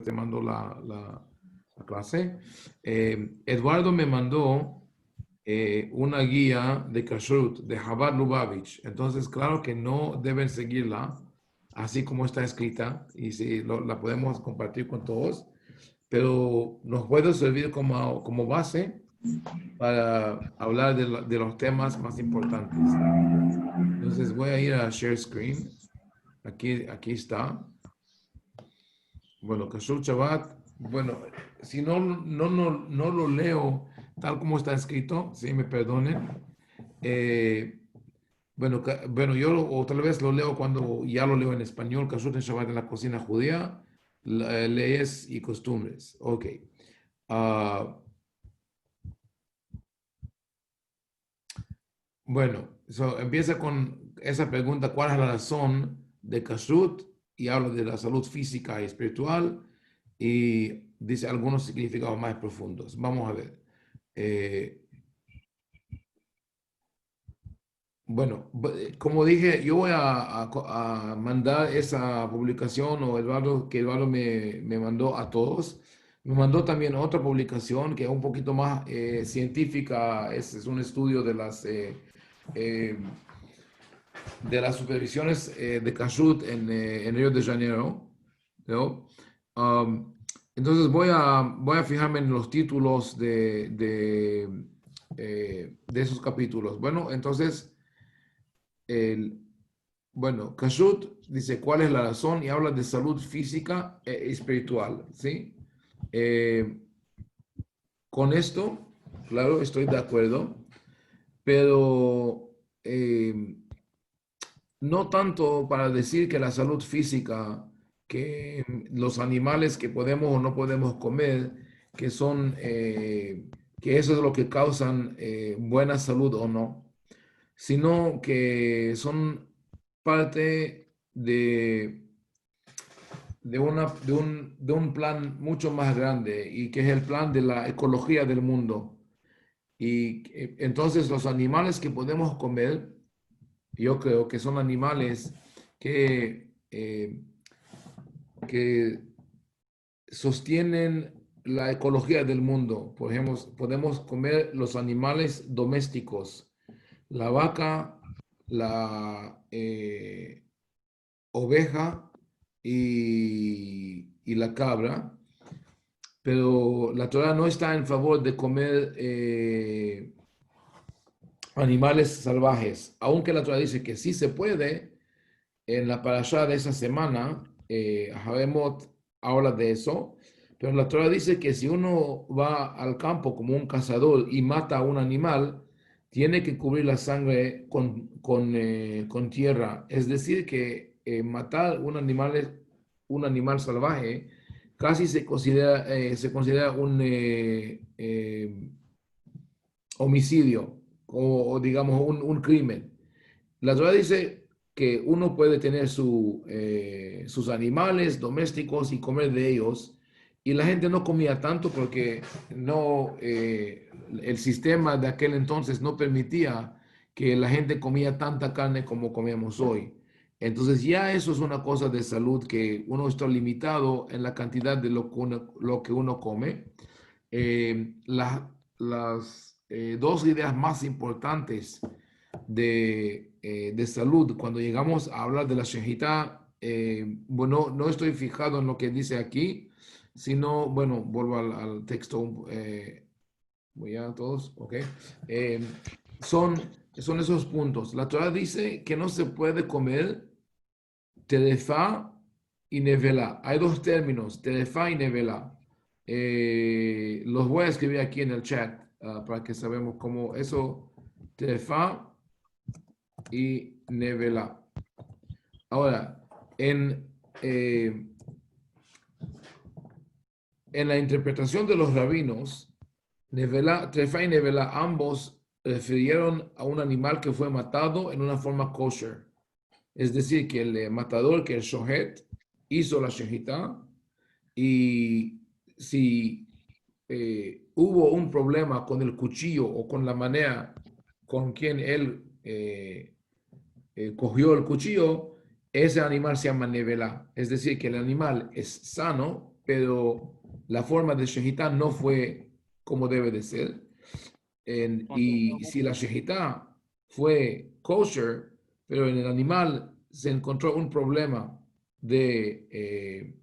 te mando la clase. Eduardo me mandó una guía de Kashrut de Chabad Lubavitch. Entonces, claro que no deben seguirla así como está escrita y si la podemos compartir con todos, pero nos puede servir como base para hablar de los temas más importantes. Entonces, voy a ir a Share Screen. Aquí está. Bueno, Kashrut Shabbat. Bueno, si no lo leo tal como está escrito, si me perdonen. Eh, bueno, o tal vez lo leo cuando ya lo leo en español. Kashrut en Shabbat en la cocina judía, leyes y costumbres. Ok. Ah, bueno, empieza con esa pregunta, ¿cuál es la razón de Kashrut? Y habla de la salud física y espiritual y dice algunos significados más profundos. Vamos a ver. Eh, bueno, como dije, yo voy a mandar esa publicación o Eduardo me mandó a todos. Me mandó también otra publicación que es un poquito más científica. Es un estudio eh, de las supervisiones de Kashrut en Río de Janeiro, ¿no? Um, entonces voy a fijarme en los títulos de esos capítulos. Bueno, entonces, el, bueno, Kashrut dice cuál es la razón y habla de salud física e espiritual, ¿sí? Eh, con esto, claro, estoy de acuerdo, pero no tanto para decir que la salud física, que los animales que podemos o no podemos comer, que son, que eso es lo que causan buena salud o no, sino que son parte de un plan mucho más grande y que es el plan de la ecología del mundo. Y entonces los animales que podemos comer, yo creo que son animales que sostienen la ecología del mundo. Por ejemplo, podemos comer los animales domésticos, la vaca, la oveja y la cabra, pero la Torah no está en favor de comer animales salvajes, aunque la Torah dice que sí se puede. En la parashá de esa semana, Javemot habla de eso, pero la Torah dice que si uno va al campo como un cazador y mata a un animal, tiene que cubrir la sangre con tierra. Es decir, que matar un animal salvaje casi se considera un homicidio o digamos un crimen. La Torah dice que uno puede tener sus animales domésticos y comer de ellos, y la gente no comía tanto porque el sistema de aquel entonces no permitía que la gente comía tanta carne como comemos hoy. Entonces ya eso es una cosa de salud que uno está limitado en la cantidad de lo que uno come. Las dos ideas más importantes de salud, cuando llegamos a hablar de la shejitá, bueno, no estoy fijado en lo que dice aquí, sino, bueno, vuelvo al texto, voy a todos, ok. Eh, son esos puntos. La Torah dice que no se puede comer terefa y nevela. Hay dos términos, terefa y nevela. Los voy a escribir aquí en el chat para que sabemos cómo eso, terefa y nevela. Ahora, eh, en la interpretación de los rabinos, nevela, trefa y nevela ambos refirieron a un animal que fue matado en una forma kosher. Es decir, que el matador, que el shohet, hizo la shehita y si hubo un problema con el cuchillo o con la manera con quien él cogió el cuchillo, ese animal se llama nevela. Es decir, que el animal es sano pero la forma de shejitá no fue como debe de ser. Y si la shejitá fue kosher, pero en el animal se encontró un problema de,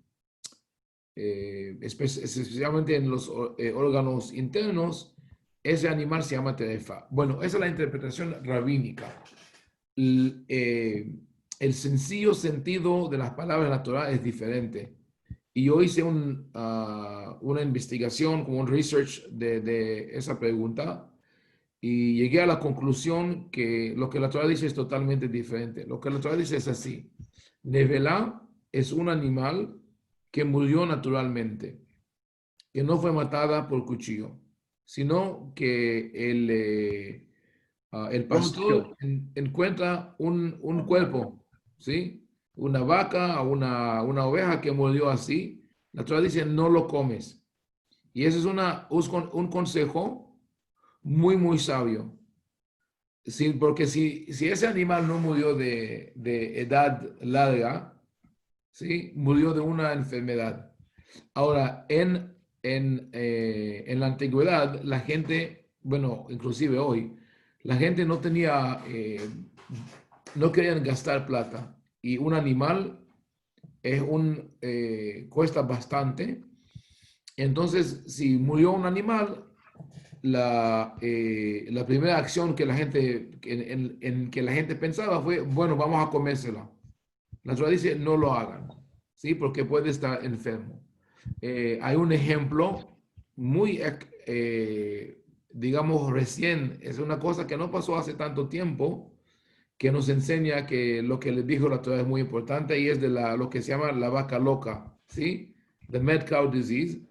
especialmente en los órganos internos, ese animal se llama terefa. Bueno, esa es la interpretación rabínica. El sencillo sentido de las palabras de la Torah es diferente. Y yo hice una investigación, como un research de esa pregunta, y llegué a la conclusión que lo que la Torah dice es totalmente diferente. Lo que la Torah dice es así. Nevelá es un animal que murió naturalmente, que no fue matada por cuchillo, sino que el pastor encuentra un cuerpo, ¿sí? Una vaca o una oveja que murió así. La Torah dice, no lo comes. Y ese es un consejo muy, muy sabio. Sí, porque si ese animal no murió de edad larga, ¿sí? Murió de una enfermedad. Ahora, en la antigüedad, la gente, bueno, inclusive hoy, la gente no tenía, no querían gastar plata. Y un animal cuesta bastante. Entonces, si murió un animal, la primera acción que la gente, en que la gente pensaba fue, bueno, vamos a comérsela. La Torah dice, no lo hagan, ¿sí? Porque puede estar enfermo. Hay un ejemplo muy, digamos, recién, es una cosa que no pasó hace tanto tiempo, que nos enseña que lo que les dijo la Torah es muy importante y es de lo que se llama la vaca loca, ¿sí? The mad cow disease.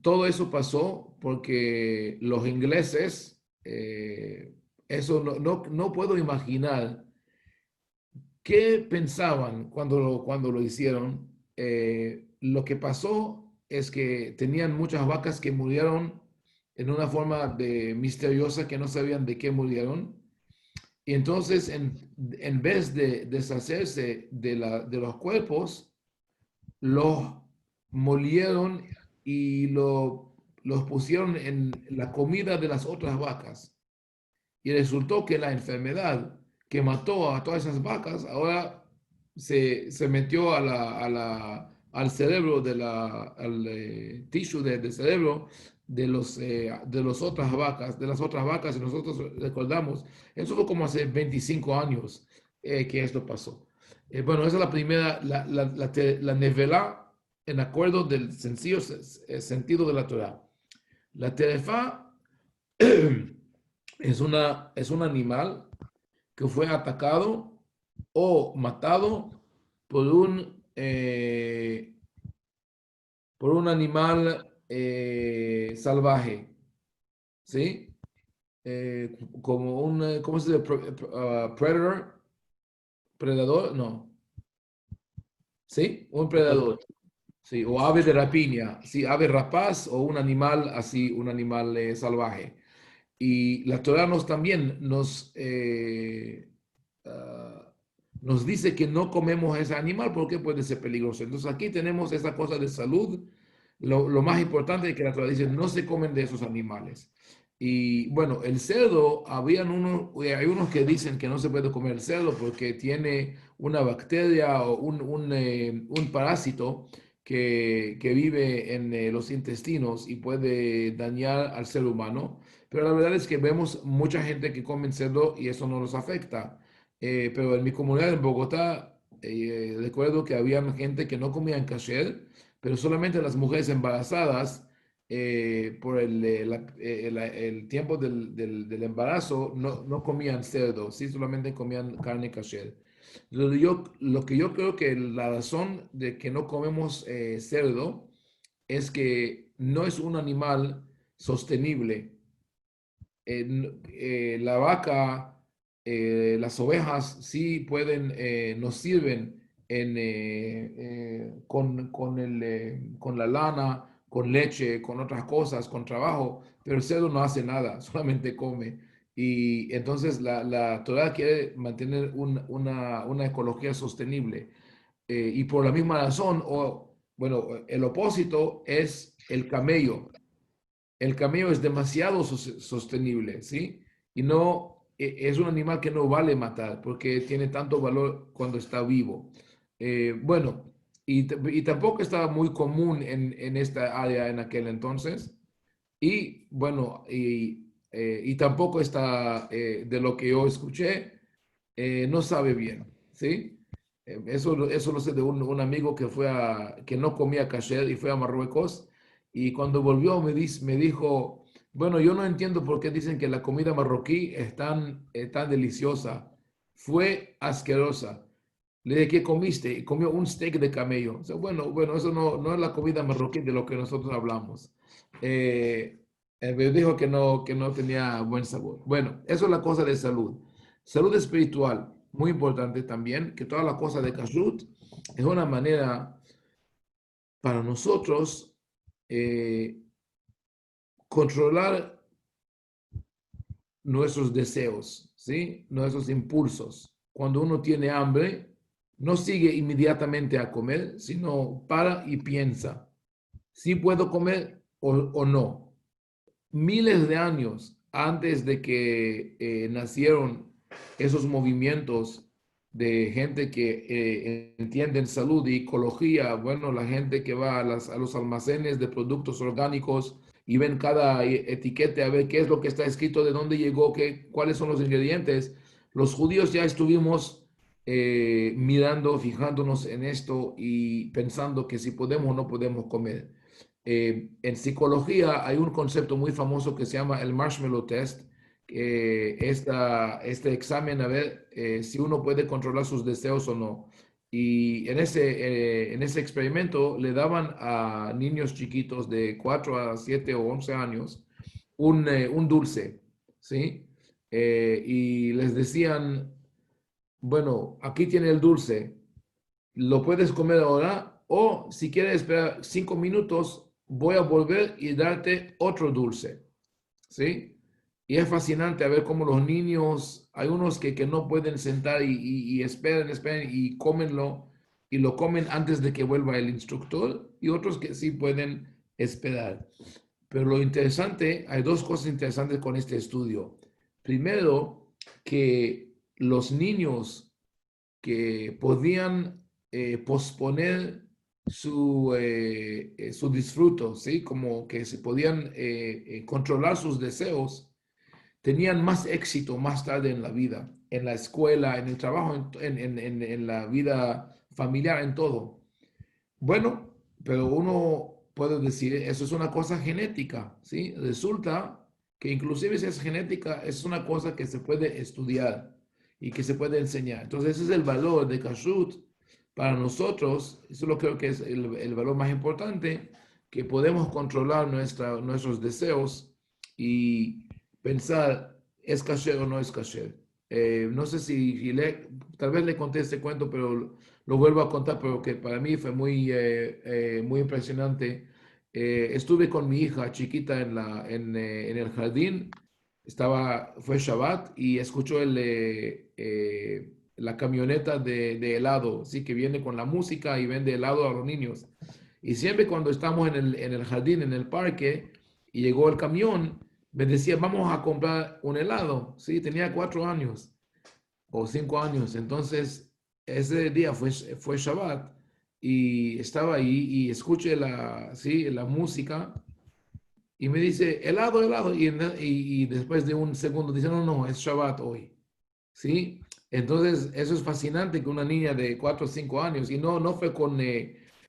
Todo eso pasó porque los ingleses, eso no puedo imaginar qué pensaban cuando lo hicieron. Lo que pasó es que tenían muchas vacas que murieron en una forma misteriosa que no sabían de qué murieron. Y entonces, en vez de deshacerse de los cuerpos, los molieron y los pusieron en la comida de las otras vacas. Y resultó que la enfermedad que mató a todas esas vacas ahora se metió al cerebro, al tissue del cerebro de las otras vacas. Y nosotros recordamos, eso fue como hace 25 años que esto pasó. Bueno, esa es la primera, la nevelá en acuerdo del sencillo sentido de la Torah. La terefa es un animal que fue atacado o matado por por un animal salvaje, ¿sí? Como ¿cómo se dice? Predator, predador, no, ¿sí? Un predador, sí, o ave de rapiña, sí, ave rapaz o un animal así, un animal salvaje. Y la Torah también nos dice que no comemos ese animal porque puede ser peligroso. Entonces aquí tenemos esa cosa de salud. Lo más importante es que la Torah dice no se comen de esos animales. Y bueno, el cerdo, hay unos que dicen que no se puede comer el cerdo porque tiene una bacteria o un parásito que vive en los intestinos y puede dañar al ser humano. Pero la verdad es que vemos mucha gente que come cerdo y eso no nos afecta. Pero en mi comunidad en Bogotá, recuerdo que había gente que no comía kasher, pero solamente las mujeres embarazadas, por el tiempo del embarazo, no comían cerdo, sí, solamente comían carne kasher. Lo que yo creo que la razón de que no comemos cerdo es que no es un animal sostenible. La vaca, las ovejas sí nos sirven con la lana, con leche, con otras cosas, con trabajo, pero el cerdo no hace nada, solamente come. Y entonces la Torah quiere mantener una ecología sostenible. Y por la misma razón, bueno, el opósito es el camello. El camello es demasiado sostenible, ¿sí? Y no, es un animal que no vale matar porque tiene tanto valor cuando está vivo. Bueno, y tampoco estaba muy común en esta área en aquel entonces. Y bueno, y tampoco está, de lo que yo escuché, no sabe bien, ¿sí? Eso lo sé de un amigo que no comía kasher y fue a Marruecos y cuando volvió me dijo, bueno, yo no entiendo por qué dicen que la comida marroquí es tan deliciosa. Fue asquerosa. Le dije, ¿qué comiste? Y comió un steak de camello. O sea, bueno, eso no es la comida marroquí de lo que nosotros hablamos. Eh, me dijo que no tenía buen sabor. Bueno, eso es la cosa de salud. Salud espiritual, muy importante también, que toda la cosa de kashrut es una manera para nosotros eh, controlar nuestros deseos, ¿sí? Nuestros impulsos. Cuando uno tiene hambre, no sigue inmediatamente a comer, sino para y piensa, si puedo comer o no. Miles de años antes de que nacieron esos movimientos de gente que entiende en salud y ecología, bueno, la gente que va a los almacenes de productos orgánicos y ven cada etiqueta a ver qué es lo que está escrito, de dónde llegó, cuáles son los ingredientes. Los judíos ya estuvimos mirando, fijándonos en esto y pensando que si podemos o no podemos comer. En psicología hay un concepto muy famoso que se llama el marshmallow test, que este examen a ver si uno puede controlar sus deseos o no. Y en ese experimento le daban a niños chiquitos de 4 a 7 o 11 años un dulce, ¿sí? Y les decían, bueno, aquí tiene el dulce, lo puedes comer ahora o si quieres esperar 5 minutos, voy a volver y darte otro dulce, ¿sí? Y es fascinante a ver cómo los niños, hay unos que no pueden sentar y esperan y comenlo y lo comen antes de que vuelva el instructor y otros que sí pueden esperar. Pero lo interesante, hay dos cosas interesantes con este estudio. Primero, que los niños que podían posponer su disfruto, ¿sí? Como que se podían controlar sus deseos, tenían más éxito más tarde en la vida, en la escuela, en el trabajo, en la vida familiar, en todo. Bueno, pero uno puede decir, eso es una cosa genética, ¿sí? Resulta que inclusive si es genética, es una cosa que se puede estudiar y que se puede enseñar. Entonces, ese es el valor de kashrut para nosotros. Eso lo creo que es el valor más importante, que podemos controlar nuestros deseos y pensar, ¿es kasher o no es kasher? No sé tal vez le conté este cuento, pero lo vuelvo a contar porque para mí fue muy impresionante. Estuve con mi hija chiquita en el jardín, fue Shabbat y escuchó la camioneta de helado, sí, que viene con la música y vende helado a los niños. Y siempre cuando estamos en el jardín, en el parque, y llegó el camión, me decía, vamos a comprar un helado. Sí, tenía 4 años o 5 años. Entonces, ese día fue Shabbat y estaba ahí y escuché sí, la música y me dice, helado, helado. Y después de un segundo dice, no, no, es Shabbat hoy. ¿Sí? Entonces, eso es fascinante que una niña de 4 o 5 años, y no fue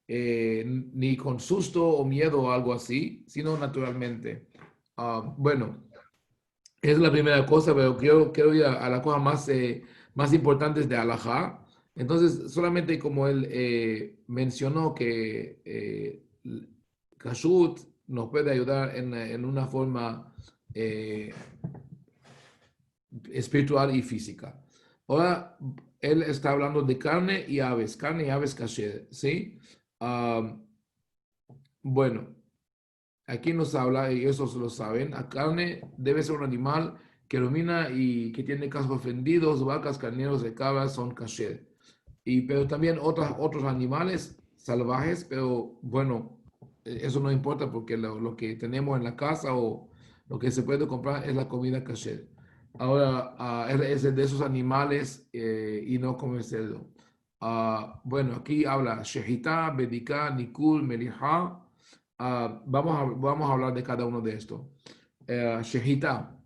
ni con susto o miedo o algo así, sino naturalmente. Bueno, es la primera cosa, pero quiero ir a la cosa más importantes de Alajá. Entonces, solamente como él mencionó que Kashrut nos puede ayudar en una forma eh, espiritual y física. Ahora, él está hablando de carne y aves kasher, ¿sí? Ah, bueno, aquí nos habla, y eso lo saben, la carne debe ser un animal que domina y que tiene cascos fendidos, vacas, carneros de cabras son kasher. Pero también otros animales salvajes, pero bueno, eso no importa porque lo que tenemos en la casa o lo que se puede comprar es la comida kasher. Ahora, es de esos animales y no comer cerdo. Bueno, aquí habla Shehita, Bedika, Nikul, Melija. Vamos a hablar de cada uno de estos. Shehita,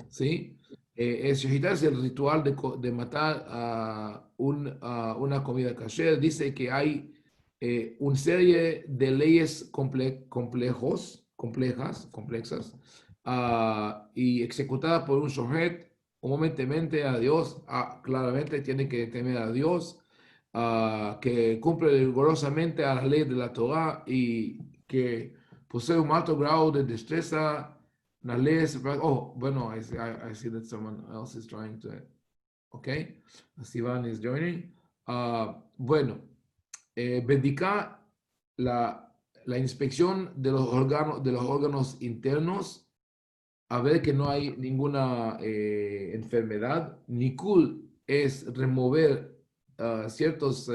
¿sí? Shehita es el ritual de matar una comida kasher. Dice que hay una serie de leyes complejas, y executadas por un shohet, momentáneamente a Dios, claramente tiene que temer a Dios, que cumple rigurosamente a la ley de la Torah y que posee un alto grado de destreza. Las leyes, oh, bueno, I see that someone else is trying to, okay, Sivan is joining. Bueno, Bedica, la inspección de los órganos internos, a ver que no hay ninguna enfermedad. Nikul es remover ciertas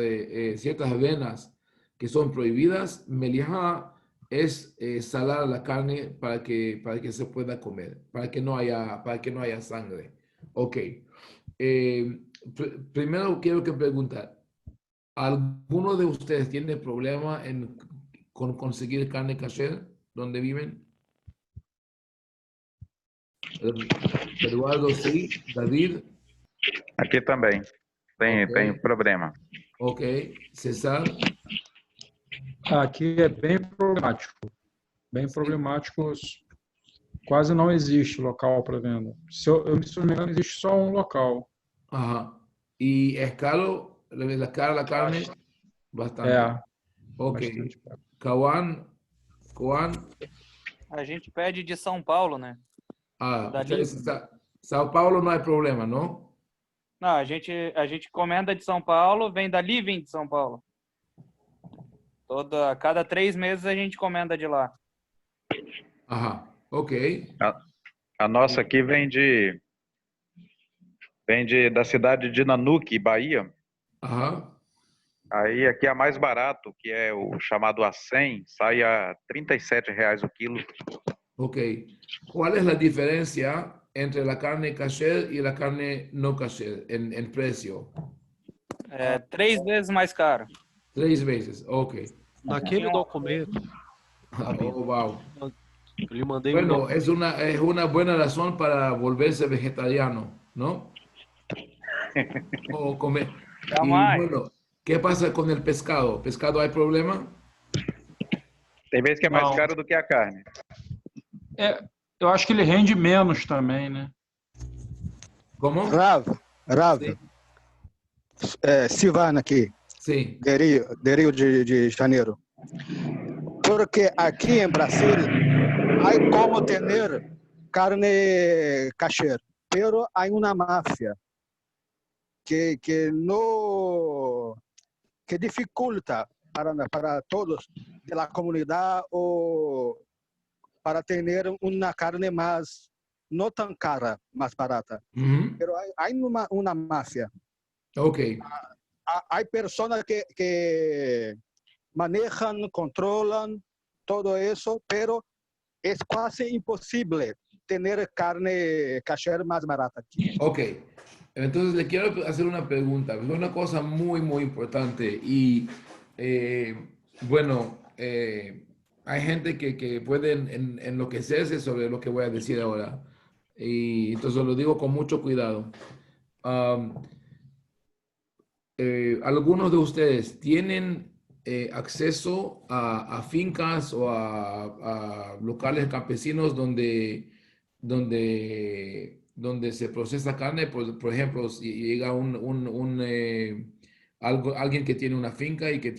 venas que son prohibidas. Melija es salar la carne para que se pueda comer, para que no haya sangre. Ok. Primero quiero que preguntar, ¿alguno de ustedes tiene problema con conseguir carne kasher donde viven? Eduardo, sí. David, Aqui também ok. tem problema. Ok. César, Aqui é bem sí. problemático, quase não existe local para venda. Se não me engano, existe só um local. Ajá. Y es caro, la cara la carne, bastante. É, Ok. bastante caro. Kawan, A gente pede de São Paulo, né? Dali. Sao Paulo no hay problema, ¿no? Não, a gente encomenda de São Paulo, vem da Living de São Paulo. Cada 3 meses a gente encomenda de lá. Ajá. Ok. A nossa aqui vem da cidade de Nanuque, Bahia. Ajá. Aí aqui é mais barato, que é o chamado A100, sai a R$ 37 o quilo. Ok. ¿Cuál es la diferencia entre la carne kasher y la carne no kasher en precio? 3 vezes mais caro. 3 veces. Ok. Naquele documento, Oh, wow. eu lhe mandei Bueno, um es una buena razón para volverse vegetariano, ¿no? O comer. Y Jamais. bueno, ¿qué pasa con el pescado? ¿Pescado hay problema? Tem vezes que é mais Não. caro do que a carne. Eu acho que ele rende menos também, né? ¿Cómo? Rav, Sí. Silvana aqui, Sí. de Rio de Janeiro. Porque aqui em Brasil, há como ter carne kasher, pero há uma máfia que no que dificulta para todos de la comunidade ou para ter uma carne mais não tão cara, mais barata. Ujú. Pero há uma máfia. Ok. Há pessoas que manejam, controlam todo isso, pero é quase impossível ter carne kasher mais barata aqui. Ok. Entonces le quiero hacer una pregunta. Es una cosa muy, muy importante. Y bueno, hay gente que puede enloquecerse sobre lo que voy a decir ahora. Y entonces lo digo con mucho cuidado. ¿Algunos de ustedes tienen acceso a fincas o a locales campesinos donde se procesa carne? Por ejemplo, si llega alguien que tiene una finca y que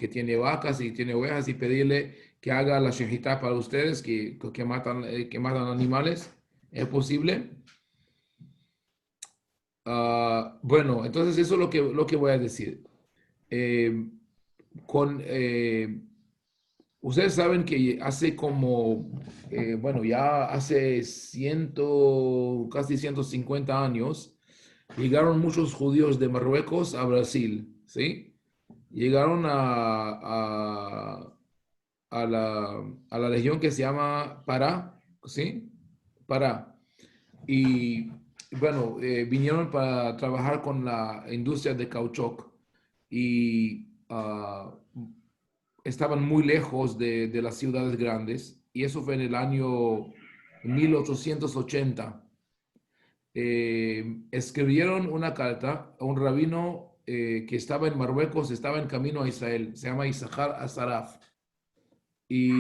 tiene vacas y tiene ovejas y pedirle que haga la shejitá para ustedes que matan animales, ¿es posible? Bueno, entonces eso es lo que voy a decir. Eh, ustedes saben que hace bueno, ya hace casi 150 años, llegaron muchos judíos de Marruecos a Brasil, ¿sí? llegaron a la región que se llama Pará, ¿sí? Pará. Y bueno, vinieron para trabajar con la industria de caucho y estaban muy lejos de las ciudades grandes. Y eso fue en el año 1880. Escribieron una carta a un rabino que estaba en Marruecos, estaba en camino a Israel, se llama Issachar Asaraf. Y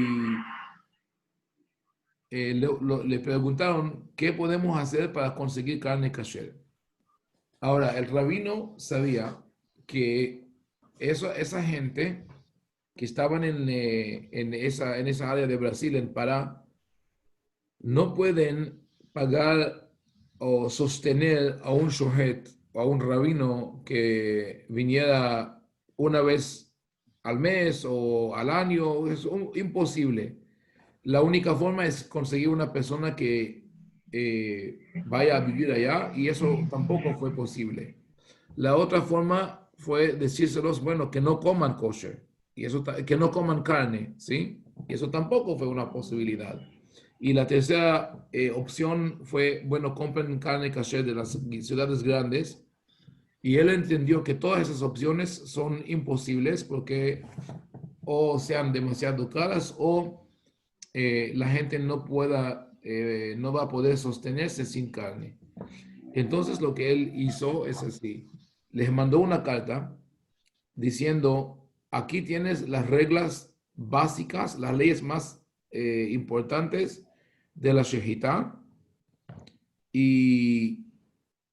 le preguntaron qué podemos hacer para conseguir carne kasher. Ahora, el rabino sabía que esa gente que estaban en esa área de Brasil, en Pará, no pueden pagar o sostener a un shohet o a un rabino que viniera una vez al mes o al año. Es imposible. La única forma es conseguir una persona que vaya a vivir allá y eso tampoco fue posible. La otra forma fue decírselos, bueno, que no coman kosher y eso, que no coman carne, ¿sí? Y eso tampoco fue una posibilidad. Y la tercera opción fue, bueno, compren carne kosher de las ciudades grandes. Y él entendió que todas esas opciones son imposibles porque o sean demasiado caras o la gente no va a poder sostenerse sin carne. Entonces lo que él hizo es así. Les mandó una carta diciendo, aquí tienes las reglas básicas, las leyes más importantes de la Shejitá y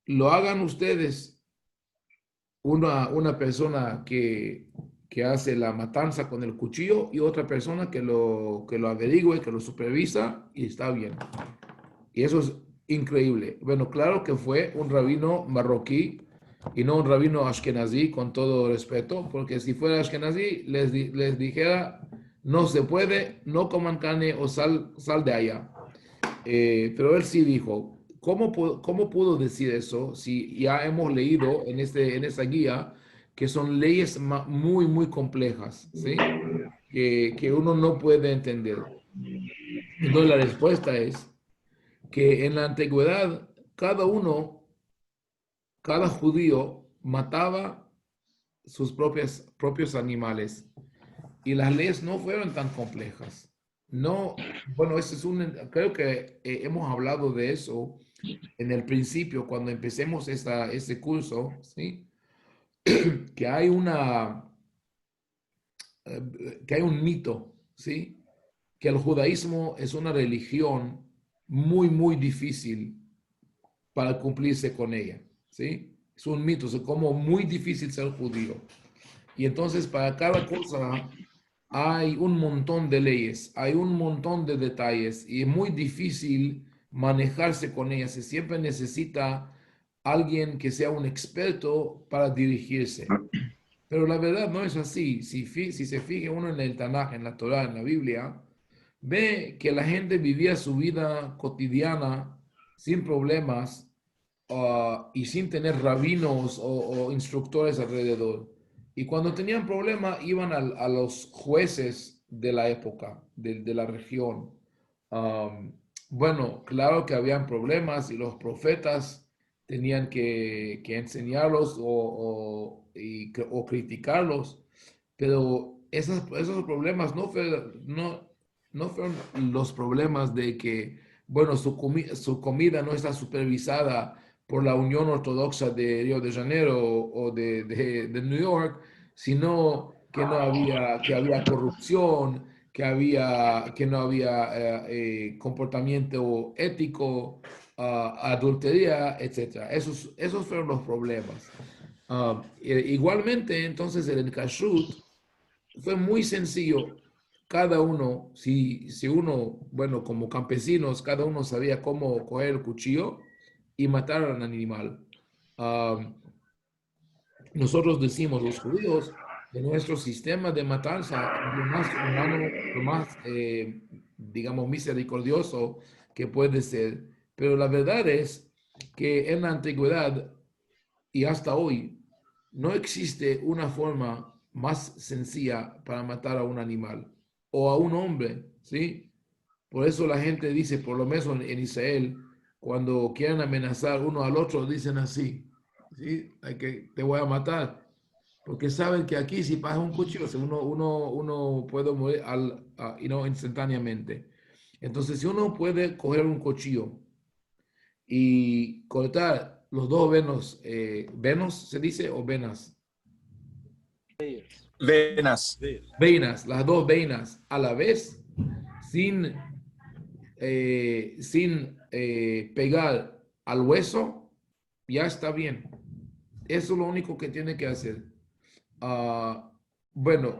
lo hagan ustedes. Una persona que hace la matanza con el cuchillo y otra persona que lo averigüe, que lo supervisa y está bien. Y eso es increíble. Bueno, claro que fue un rabino marroquí y no un rabino ashkenazí, con todo respeto, porque si fuera ashkenazí les dijera, no se puede, no coman carne o sal de allá. Pero él sí dijo, ¿cómo pudo decir eso si ya hemos leído en esa guía que son leyes muy, muy complejas, ¿sí? Que uno no puede entender? Entonces la respuesta es que en la antigüedad cada judío mataba sus propios animales y las leyes no fueron tan complejas. No, bueno, creo que hemos hablado de eso en el principio cuando empecemos ese curso, ¿sí? Que hay que hay un mito, ¿sí? Que el judaísmo es una religión muy, muy difícil para cumplirse con ella, ¿sí? Es un mito, es como muy difícil ser judío. Y entonces para cada cosa hay un montón de leyes, hay un montón de detalles y es muy difícil manejarse con ellas. Se siempre necesita alguien que sea un experto para dirigirse. Pero la verdad no es así. Si se fija uno en el Tanaj, en la Torá, en la Biblia, ve que la gente vivía su vida cotidiana sin problemas y sin tener rabinos o instructores alrededor. Y cuando tenían problema iban a los jueces de la época, de la región. Bueno, claro que habían problemas y los profetas tenían que enseñarlos o criticarlos, pero esos problemas no fueron los problemas de que, bueno, su comida no está supervisada por la Unión Ortodoxa de Río de Janeiro o de New York, sino que había corrupción, que no había comportamiento ético, adultería, etc. Esos fueron los problemas. Igualmente, entonces, el kashrut fue muy sencillo. Cada uno, si uno, bueno, como campesinos, cada uno sabía cómo coger el cuchillo y matar al animal. Nosotros decimos, los judíos, de nuestro sistema de matanza, lo más humano, lo más, digamos, misericordioso que puede ser. Pero la verdad es que en la antigüedad y hasta hoy no existe una forma más sencilla para matar a un animal o a un hombre, ¿sí? Por eso la gente dice, por lo menos en Israel, cuando quieren amenazar uno al otro, dicen así, ¿sí? Te voy a matar. Porque saben que aquí si pasa un cuchillo, uno puede morir instantáneamente. Entonces, si uno puede coger un cuchillo y cortar los dos venos se dice, o venas, Venas. veinas, las dos veinas a la vez, sin, pegar al hueso, ya está bien. Eso es lo único que tiene que hacer. Bueno,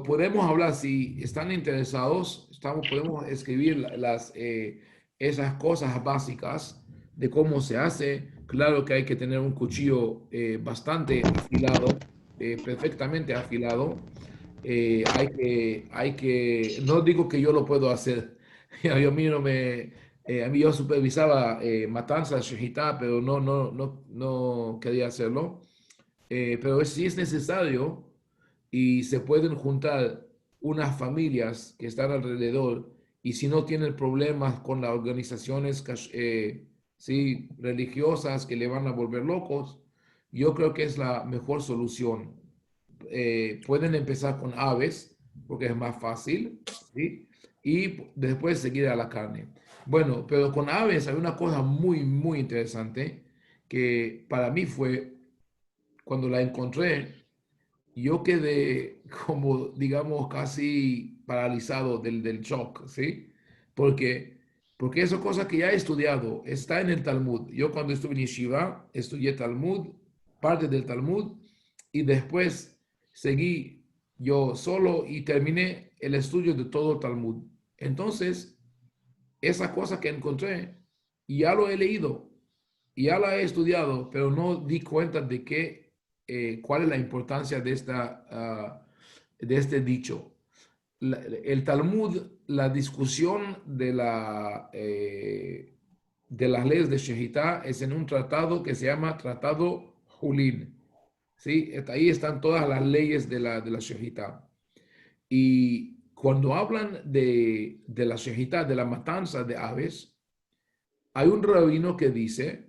podemos hablar si están interesados, podemos escribir esas cosas básicas de cómo se hace. Claro que hay que tener un cuchillo bastante afilado, perfectamente afilado. No digo que yo lo puedo hacer. A mí yo supervisaba matanzas, shejitá, pero no quería hacerlo. Pero sí es necesario y se pueden juntar unas familias que están alrededor y si no tienen problemas con las organizaciones sí, religiosas que le van a volver locos, yo creo que es la mejor solución. Pueden empezar con aves porque es más fácil, ¿sí? Y después seguir a la carne. Bueno, pero con aves hay una cosa muy, muy interesante que para mí fue cuando la encontré, yo quedé como, digamos, casi paralizado del shock, ¿sí? Porque, porque eso es cosa que ya he estudiado, está en el Talmud. Yo cuando estuve en Yeshiva, estudié Talmud, parte del Talmud, y después seguí yo solo y terminé el estudio de todo el Talmud. Entonces, esa cosa que encontré, ya lo he leído, ya la he estudiado, pero no di cuenta de cuál es la importancia de este dicho. El Talmud, la discusión de las leyes de Shehitá es en un tratado que se llama Tratado Julín. ¿Sí? Ahí están todas las leyes de la Shehitá. Y cuando hablan de la Shehitá, de la matanza de aves, hay un rabino que dice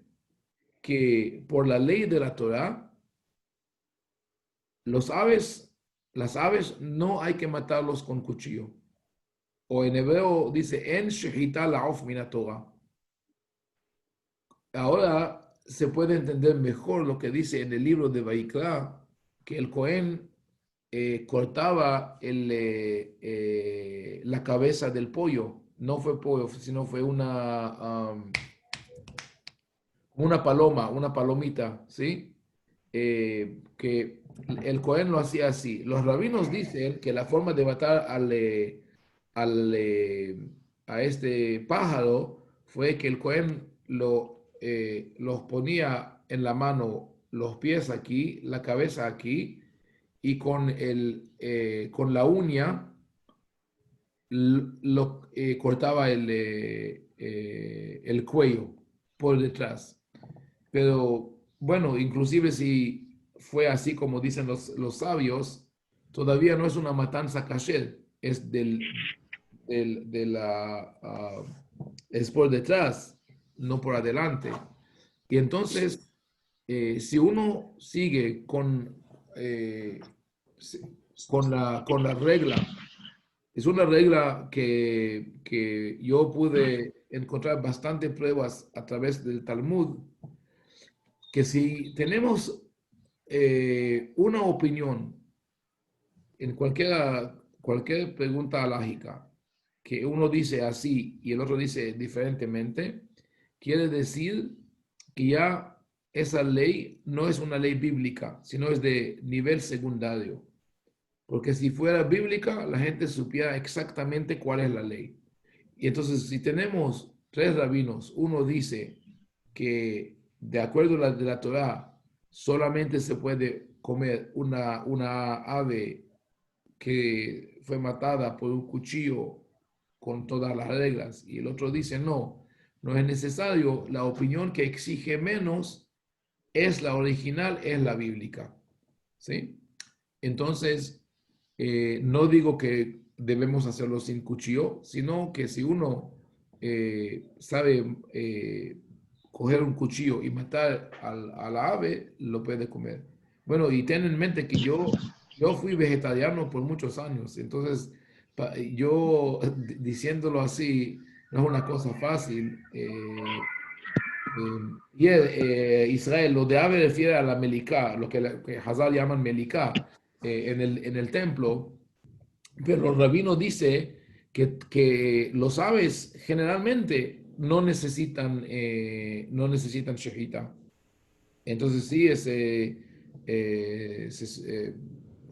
que por la ley de la Torá, las aves no hay que matarlos con cuchillo. O en hebreo dice, en shehita la'of min Torah. Ahora se puede entender mejor lo que dice en el libro de Vaikra, que el Cohen cortaba la cabeza del pollo. No fue pollo, sino fue una paloma, una palomita, ¿sí? Que el Cohen lo hacía así. Los rabinos dicen que la forma de matar a este pájaro fue que el Cohen los ponía en la mano, los pies aquí, la cabeza aquí, y con la uña cortaba el cuello por detrás. Pero bueno, inclusive si fue así como dicen los sabios, todavía no es una matanza kasher, es es por detrás, no por adelante. Y entonces, si uno sigue con la regla, es una regla que yo pude encontrar bastantes pruebas a través del Talmud, que si tenemos una opinión en cualquier pregunta alágica, que uno dice así y el otro dice diferentemente, quiere decir que ya esa ley no es una ley bíblica, sino es de nivel secundario. Porque si fuera bíblica, la gente supiera exactamente cuál es la ley. Y entonces, si tenemos tres rabinos, uno dice que de acuerdo a la Torá, solamente se puede comer una ave que fue matada por un cuchillo con todas las reglas. Y el otro dice, no es necesario. La opinión que exige menos es la original, es la bíblica. ¿Sí? Entonces, no digo que debemos hacerlo sin cuchillo, sino que si uno sabe coger un cuchillo y matar a la ave, lo puede comer. Bueno, y ten en mente que yo fui vegetariano por muchos años, entonces yo diciéndolo así no es una cosa fácil. Israel, lo de ave refiere a la melicá, lo que Hazal llaman melicá en el templo, pero el rabino dice que los aves generalmente no necesitan shejita. Entonces sí,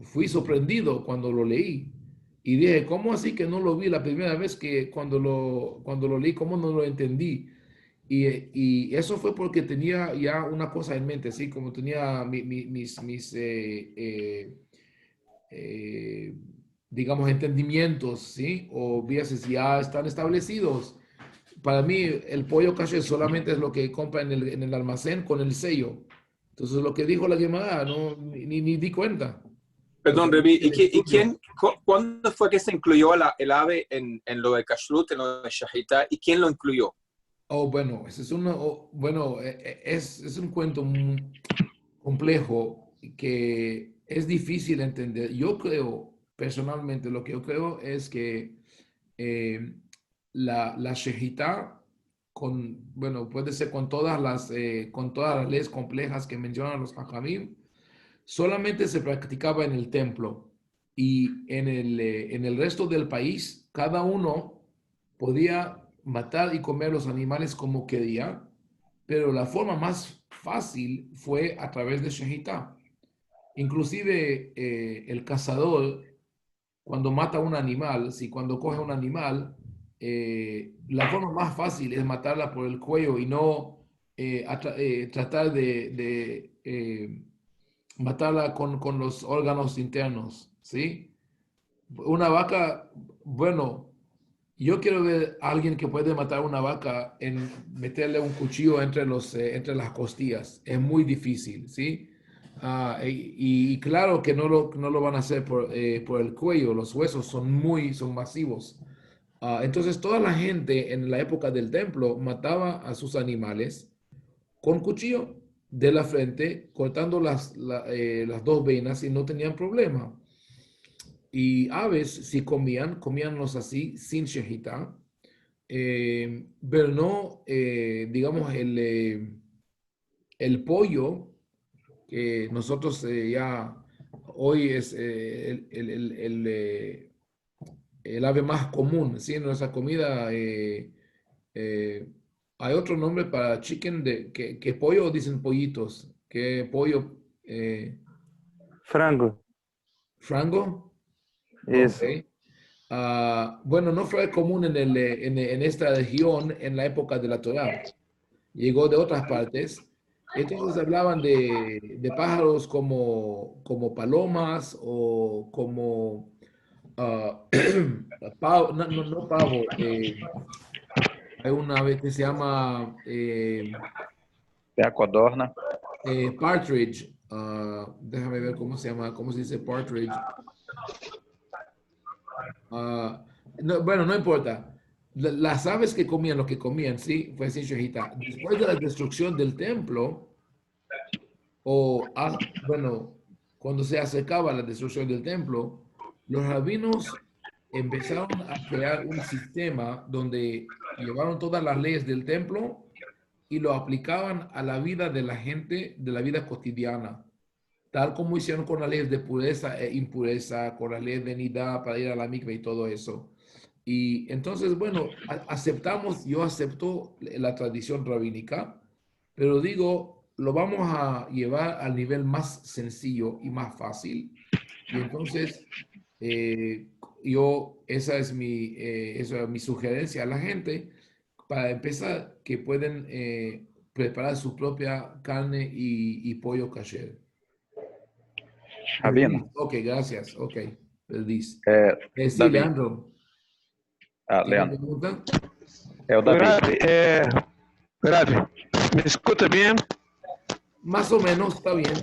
fui sorprendido cuando lo leí y dije, ¿cómo así que no lo vi la primera vez que cuando lo leí, cómo no lo entendí? Y eso fue porque tenía ya una cosa en mente, así como tenía mis eh, digamos, entendimientos, ¿sí? O vías ya están establecidos. Para mí, el pollo caché solamente es lo que compra en el almacén con el sello. Entonces, lo que dijo la Gemara, no, ni di cuenta. Perdón, Entonces, Revi, ¿cuándo fue que se incluyó el ave en lo de Kashrut, en lo de Shahita, y quién lo incluyó? oh, bueno, ese es bueno, es un cuento muy complejo que es difícil entender. Yo creo, personalmente, lo que yo creo es que la shejitá bueno, puede ser con todas las leyes complejas que mencionan los hajamim, solamente se practicaba en el templo y en el resto del país, cada uno podía matar y comer los animales como quería, pero la forma más fácil fue a través de shejitá. Inclusive el cazador, cuando mata un animal, si cuando coge un animal, la forma más fácil es matarla por el cuello y no tratar de matarla con los órganos internos, ¿sí? Una vaca, bueno, yo quiero ver a alguien que puede matar una vaca en meterle un cuchillo entre las costillas. Es muy difícil, ¿sí? Y claro que no lo van a hacer por el cuello, los huesos son masivos. Entonces toda la gente en la época del templo mataba a sus animales con cuchillo de la frente, cortando las dos venas y no tenían problema. Y aves, si comíanlos así, sin shejita, pero no, digamos, el pollo, que nosotros ya hoy es el ave más común, ¿sí? En nuestra comida eh, hay otro nombre para chicken, que pollo dicen pollitos, que pollo, Frango. frango, ok. Isso. Bueno, no fue común en esta región en la época de la Torá. Llegó de otras partes. Entonces hablaban de pájaros como palomas o como pavo, no pavo. Hay una ave que se llama Tem a codorna. partridge. Déjame ver cómo se llama, cómo se dice partridge. Bueno, no importa. Las aves que comían lo que comían, sí, fue sin shejita. Después de la destrucción del templo, bueno, cuando se acercaba la destrucción del templo, los rabinos empezaron a crear un sistema donde llevaron todas las leyes del templo y lo aplicaban a la vida de la gente, de la vida cotidiana, tal como hicieron con las leyes de pureza e impureza, con las leyes de nidá para ir a la mikve y todo eso. Y entonces, bueno, yo acepto la tradición rabínica, pero digo, lo vamos a llevar al nivel más sencillo y más fácil. Y entonces, esa es mi sugerencia a la gente, para empezar, que pueden preparar su propia carne y pollo kasher. Rabino, Ok, gracias. Ok, Perdiz. Sí, Davi. Leandro. ¿Tiene Leandro, pregunta? é o Davi. Grave, me escuta bien? Más o menos, está bien.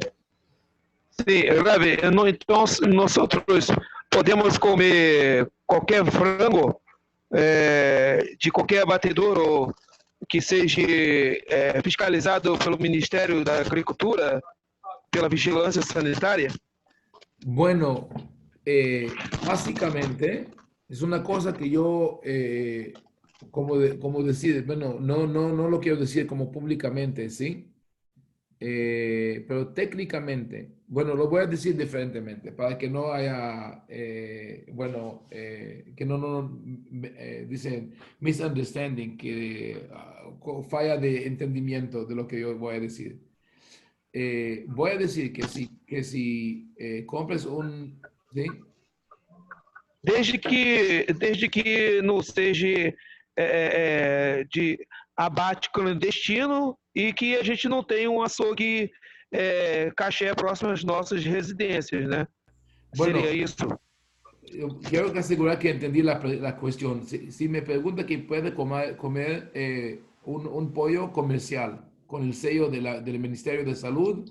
Sim, Rabi, então nós podemos comer qualquer frango de qualquer abatedor que seja fiscalizado pelo Ministério da Agricultura, pela Vigilância Sanitária? Bueno, básicamente es una cosa que yo, como decir, bueno, no lo quiero decir como públicamente, ¿sí? Pero técnicamente, bueno, lo voy a decir diferentemente para que no haya, que dicen misunderstanding, que falla de entendimiento de lo que yo voy a decir. Voy a decir que si compras un, ¿sí? Desde que não seja de abate clandestino e que a gente não tenha um açougue caché próximo às nossas residências, né? Bueno, Seria isso? yo quiero que asegurar que entendí la cuestión. Si me pregunta que puede comer un pollo comercial con el sello del Ministerio de Salud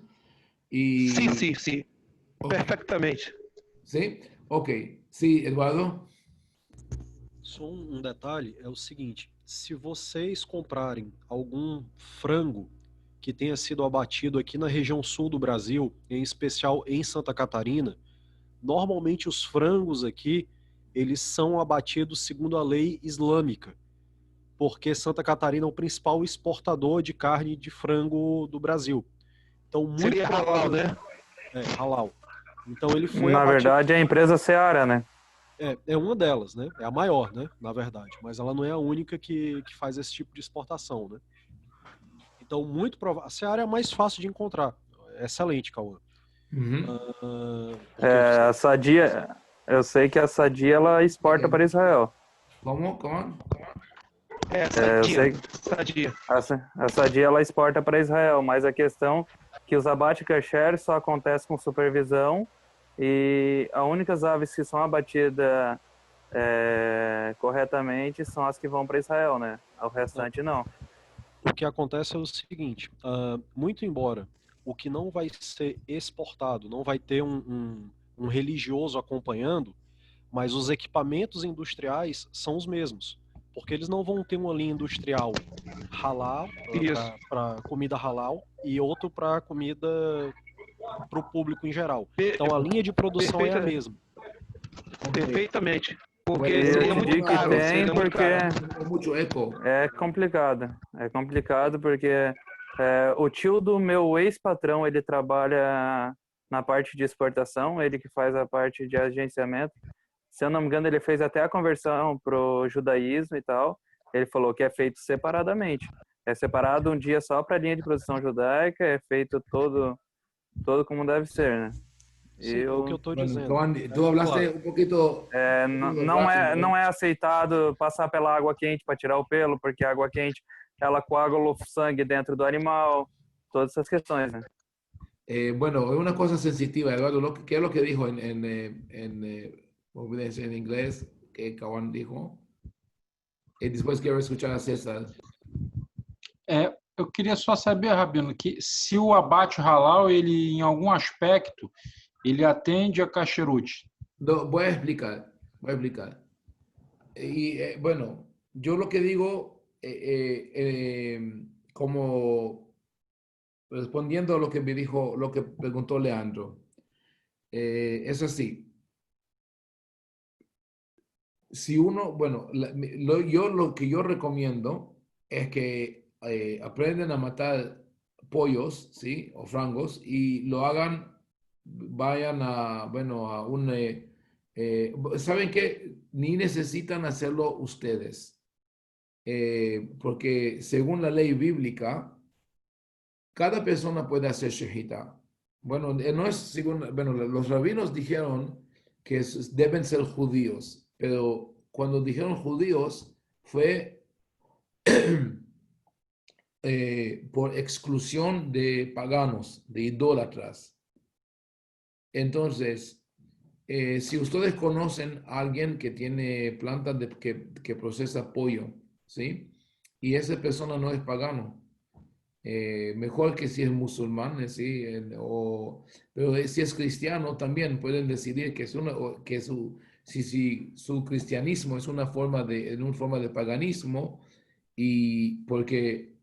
y... Sim. Ok. Perfeitamente. ¿Sí? Ok. Sí, Eduardo. Só um detalhe é o seguinte: se vocês comprarem algum frango que tenha sido abatido aqui na região sul do Brasil, em especial em Santa Catarina, normalmente os frangos aqui eles são abatidos segundo a lei islâmica, porque Santa Catarina é o principal exportador de carne de frango do Brasil. Então, muito Seria halal, né? Halal. Então ele foi Na abatido. verdade, é a empresa Seara, né? É uma delas, né? É a maior, né? Na verdade. Mas ela não é a única que faz esse tipo de exportação, né? Então, muito provável. A Seara é a mais fácil de encontrar. Excelente, Cauã. A Sadia, eu sei que a Sadia ela exporta para Israel. ¿Cómo? Eu sei Sadia. a Sadia ela exporta para Israel, mas a questão é que os abate kasher só acontece com supervisão e as únicas aves que são abatidas corretamente são as que vão para Israel, né? O restante não. O que acontece é o seguinte, muito embora o que não vai ser exportado, não vai ter um religioso acompanhando, mas os equipamentos industriais são os mesmos, porque eles não vão ter uma linha industrial halal, para comida halal, e outro para comida para o público em geral. Então a linha de produção é a mesma. Perfeitamente. Porque Eu seria muito digo que caro. tem Seria muito porque caro. Mucho eco. é complicado. É complicado porque o tio do meu ex-patrão, ele trabalha na parte de exportação, ele que faz a parte de agenciamento. Se eu não me engano, ele fez até a conversão pro judaísmo e tal. Ele falou que é feito separadamente. É separado um dia só para a linha de produção judaica, é feito todo como deve ser, né? Sim, o que eu estou dizendo. Tú hablaste un poquito... Não é aceitado passar pela água quente para tirar o pelo, porque a água quente ela coagula o sangue dentro do animal, todas essas questões, né? Bueno, es una cosa sensitiva, Eduardo, ¿qué es lo que dijo en inglés que Kawan dijo? Y después quiero escuchar a César. Eu queria só saber, Rabino, que se o abate halal, ele, em algum aspecto, ele atende a kasherut. No, voy a explicar. Y bueno, yo lo que digo, como respondiendo a lo que me dijo, lo que preguntó Leandro, es así. Si uno, bueno, lo que yo recomiendo es que aprendan a matar pollos, ¿sí? O frangos y lo hagan, vayan a, bueno, a un, ¿saben qué? Ni necesitan hacerlo ustedes, porque según la ley bíblica, cada persona puede hacer shehita. Bueno, no es según, bueno, los rabinos dijeron que deben ser judíos, pero cuando dijeron judíos fue por exclusión de paganos, de idólatras. Entonces, si ustedes conocen a alguien que tiene plantas que procesa pollo, ¿sí? Y esa persona no es pagano, mejor que si es musulmán, ¿sí? Pero si es cristiano también pueden decidir que es si su cristianismo es una forma de paganismo, y porque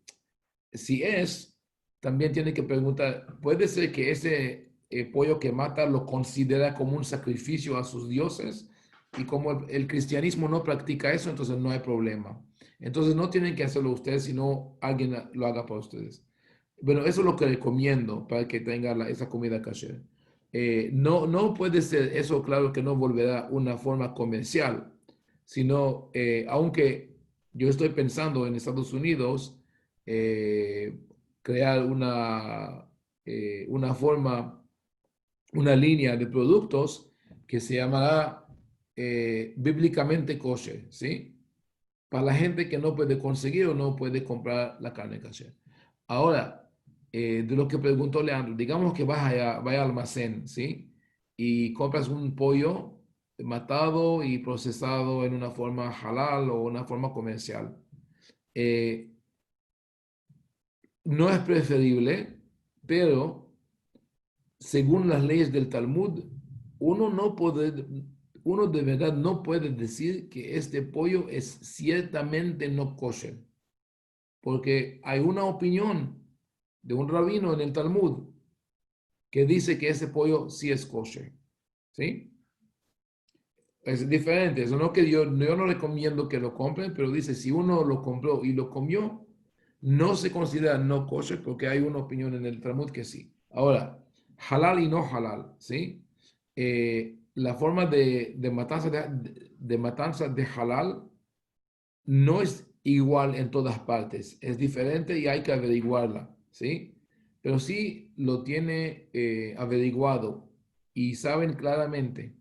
si es, también tiene que preguntar, ¿puede ser que ese pollo que mata lo considera como un sacrificio a sus dioses? Y como el cristianismo no practica eso, entonces no hay problema. Entonces no tienen que hacerlo ustedes, sino alguien lo haga por ustedes. Bueno, eso es lo que recomiendo para que tenga esa comida kasher. No puede ser eso, claro que no volverá una forma comercial, sino, aunque yo estoy pensando en Estados Unidos, crear una forma, una línea de productos que se llamará bíblicamente kosher, ¿sí? Para la gente que no puede conseguir o no puede comprar la carne kosher. Ahora, de lo que preguntó Leandro, digamos que vaya al almacén, ¿sí? Y compras un pollo matado y procesado en una forma halal o una forma comercial. No es preferible, pero según las leyes del Talmud, uno de verdad no puede decir que este pollo es ciertamente no kosher, porque hay una opinión de un rabino en el Talmud que dice que ese pollo sí es kosher, ¿sí? Es diferente, eso no que yo no recomiendo que lo compren, pero dice, si uno lo compró y lo comió, no se considera no kosher porque hay una opinión en el Talmud que sí. Ahora, halal y no halal, ¿sí? La forma de matanza de halal no es igual en todas partes, es diferente y hay que averiguarla, ¿sí? Pero sí lo tiene averiguado y saben claramente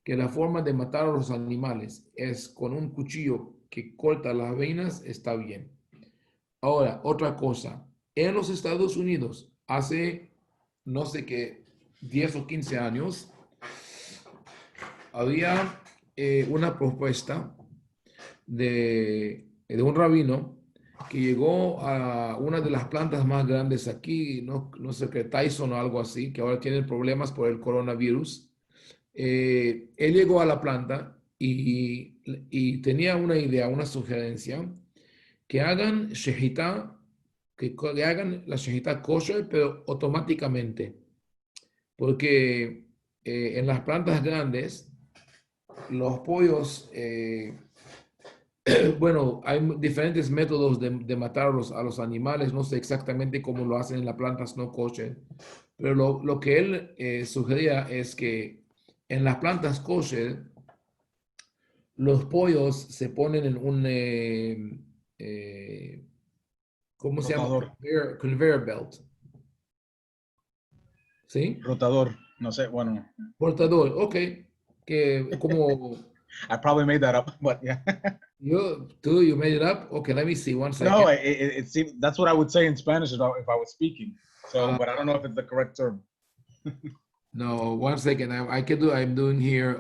que la forma de matar a los animales es con un cuchillo que corta las venas, está bien. Ahora, otra cosa, en los Estados Unidos, hace no sé qué, 10 o 15 años, había una propuesta de un rabino que llegó a una de las plantas más grandes aquí, no sé qué, Tyson o algo así, que ahora tienen problemas por el coronavirus. Él llegó a la planta y tenía una idea, una sugerencia, que hagan shehita, que hagan la shehita kosher, pero automáticamente, porque en las plantas grandes, los pollos, bueno, hay diferentes métodos de matar a los animales, no sé exactamente cómo lo hacen en las plantas no kosher, pero lo que él sugería es que en las plantas kosher, los pollos se ponen en un, ¿cómo se llama? Rotador. Conveyor belt. ¿Sí? Rotador. No sé, bueno. Portador, ok. Que como I probably made that up, but yeah. you made it up? Okay, let me see one second. No, it seems that's what I would say in Spanish if I was speaking. So, but I don't know if it's the correct term. No, one second. I'm doing here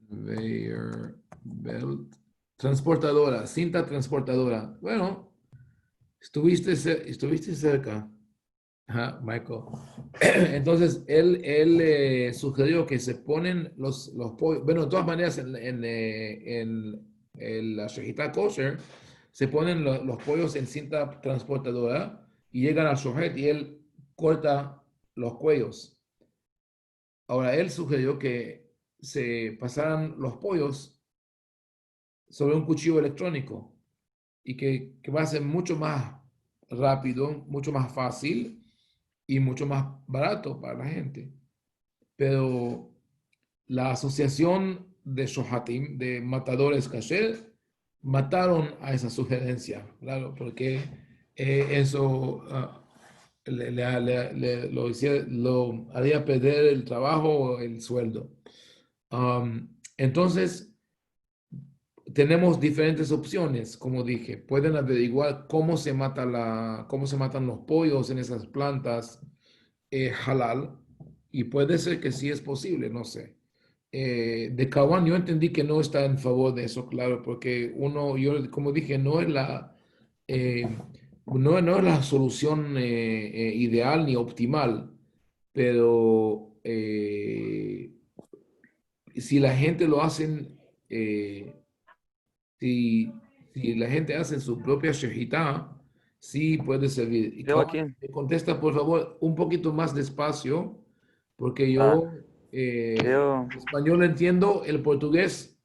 conveyor belt. Transportadora, cinta transportadora. Bueno, estuviste cerca. Ajá, Michael. Entonces, él sugirió que se ponen los pollos. Bueno, de todas maneras, en la shehita kosher, se ponen los pollos en cinta transportadora y llegan al shohet y él corta los cuellos. Ahora, él sugirió que se pasaran los pollos sobre un cuchillo electrónico y que va a ser mucho más rápido, mucho más fácil y mucho más barato para la gente. Pero la asociación de shohatim, de matadores kasher, mataron a esa sugerencia, claro, porque eso lo haría perder el trabajo o el sueldo. Entonces, tenemos diferentes opciones, como dije. Pueden averiguar cómo se matan los pollos en esas plantas halal, y puede ser que sí es posible, no sé. De Kawan yo entendí que no está en favor de eso, claro, porque yo como dije, no es no es la solución ideal ni optimal, pero si la gente lo hacen, si, si la gente hace su propia shejitá, sí puede servir. Y Eu aqui, me contesta, por favor, un poquito más despacio, porque tá. yo Eu, el español entiendo, el portugués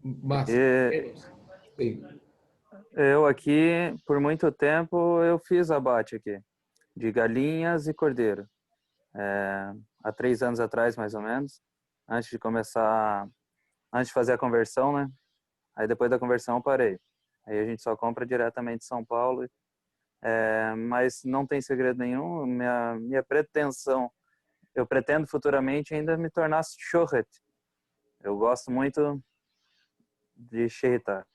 más. e- Menos. Sí. eu aqui, por muito tempo, eu fiz abate aqui, de galinhas e cordeiro. Há 3 anos atrás, mais ou menos, antes de começar, antes de fazer a conversão, né? Aí depois da conversão eu parei. Aí a gente só compra diretamente de São Paulo, mas não tem segredo nenhum. Minha pretensão, eu pretendo futuramente ainda me tornar shochet. Eu gosto muito de shehita.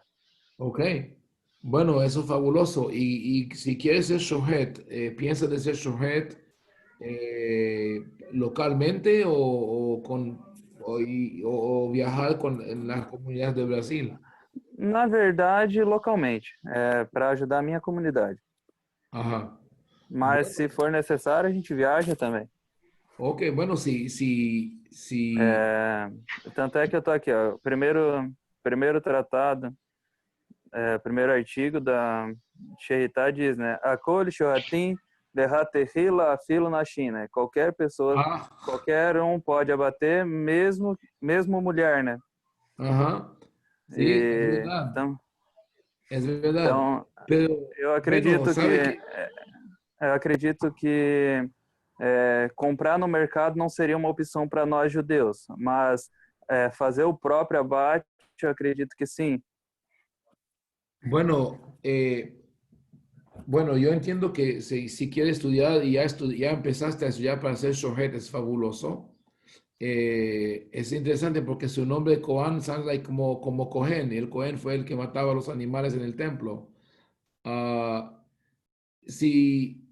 Ok. Bueno, eso es fabuloso. Y si quieres ser shohet, ¿piensas de ser shohet localmente o viajar en las comunidades de Brasil? Na verdade, localmente, para ajudar a minha comunidade. Ajá. Mas se for necessário, a gente viaja também. Ok, bueno, si. Tanto é que eu tô aqui, ó, primeiro tratado, primeiro artigo da Shehitá diz, né? Akol shohatim lehatehila afilo na China. Qualquer pessoa, qualquer um pode abater, mesmo mulher, né? Ajá. Sí, es E, verdad. então, Es verdad. então Pero, eu acredito bueno, sabe que comprar no mercado não seria uma opção para nós judeus, mas fazer o próprio abate, eu acredito que sim. Bueno, bueno, yo entiendo que si quieres estudiar y ya empezaste a estudiar para ser shohet, es fabuloso. Es interesante porque su nombre Cohen sounds like como Cohen. El Cohen fue el que mataba a los animales en el templo. Ah, si